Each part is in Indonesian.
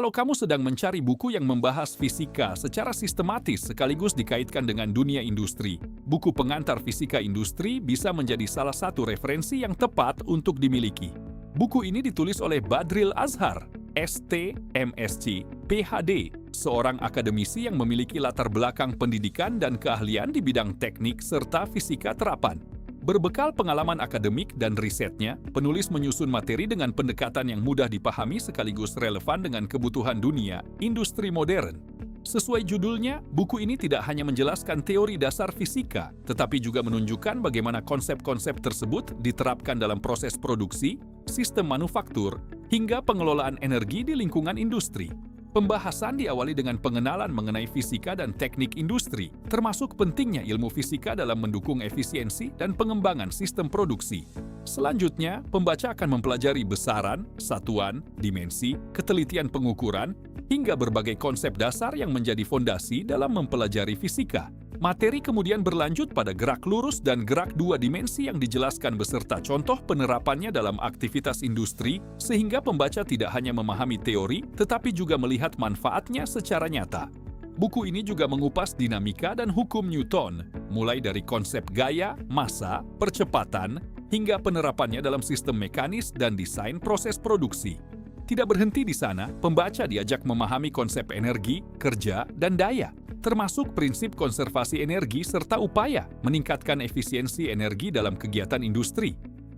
Kalau kamu sedang mencari buku yang membahas fisika secara sistematis sekaligus dikaitkan dengan dunia industri, buku pengantar fisika industri bisa menjadi salah satu referensi yang tepat untuk dimiliki. Buku ini ditulis oleh Badril Azhar, ST, MSc, PhD, seorang akademisi yang memiliki latar belakang pendidikan dan keahlian di bidang teknik serta fisika terapan. Berbekal pengalaman akademik dan risetnya, penulis menyusun materi dengan pendekatan yang mudah dipahami sekaligus relevan dengan kebutuhan dunia industri modern. Sesuai judulnya, buku ini tidak hanya menjelaskan teori dasar fisika, tetapi juga menunjukkan bagaimana konsep-konsep tersebut diterapkan dalam proses produksi, sistem manufaktur, hingga pengelolaan energi di lingkungan industri. Pembahasan diawali dengan pengenalan mengenai fisika dan teknik industri, termasuk pentingnya ilmu fisika dalam mendukung efisiensi dan pengembangan sistem produksi. Selanjutnya, pembaca akan mempelajari besaran, satuan, dimensi, ketelitian pengukuran, hingga berbagai konsep dasar yang menjadi fondasi dalam mempelajari fisika. Materi kemudian berlanjut pada gerak lurus dan gerak dua dimensi yang dijelaskan beserta contoh penerapannya dalam aktivitas industri, sehingga pembaca tidak hanya memahami teori, tetapi juga melihat manfaatnya secara nyata. Buku ini juga mengupas dinamika dan hukum Newton, mulai dari konsep gaya, massa, percepatan, hingga penerapannya dalam sistem mekanis dan desain proses produksi. Tidak berhenti di sana, pembaca diajak memahami konsep energi, kerja, dan daya, termasuk prinsip konservasi energi serta upaya meningkatkan efisiensi energi dalam kegiatan industri.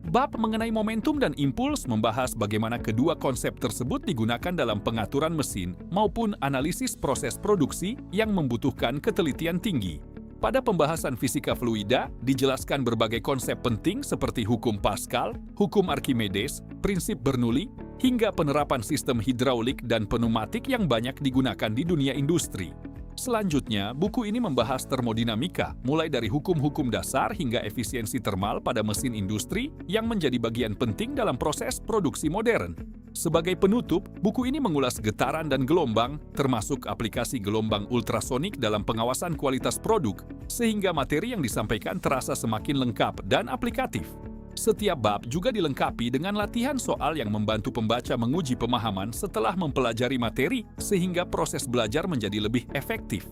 Bab mengenai momentum dan impuls membahas bagaimana kedua konsep tersebut digunakan dalam pengaturan mesin maupun analisis proses produksi yang membutuhkan ketelitian tinggi. Pada pembahasan fisika fluida, dijelaskan berbagai konsep penting seperti hukum Pascal, hukum Archimedes, prinsip Bernoulli, hingga penerapan sistem hidraulik dan pneumatik yang banyak digunakan di dunia industri. Selanjutnya, buku ini membahas termodinamika, mulai dari hukum-hukum dasar hingga efisiensi termal pada mesin industri yang menjadi bagian penting dalam proses produksi modern. Sebagai penutup, buku ini mengulas getaran dan gelombang, termasuk aplikasi gelombang ultrasonik dalam pengawasan kualitas produk, sehingga materi yang disampaikan terasa semakin lengkap dan aplikatif. Setiap bab juga dilengkapi dengan latihan soal yang membantu pembaca menguji pemahaman setelah mempelajari materi, sehingga proses belajar menjadi lebih efektif.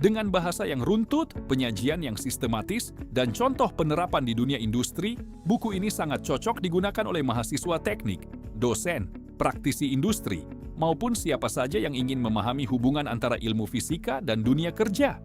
Dengan bahasa yang runtut, penyajian yang sistematis, dan contoh penerapan di dunia industri, buku ini sangat cocok digunakan oleh mahasiswa teknik, dosen, praktisi industri, maupun siapa saja yang ingin memahami hubungan antara ilmu fisika dan dunia kerja.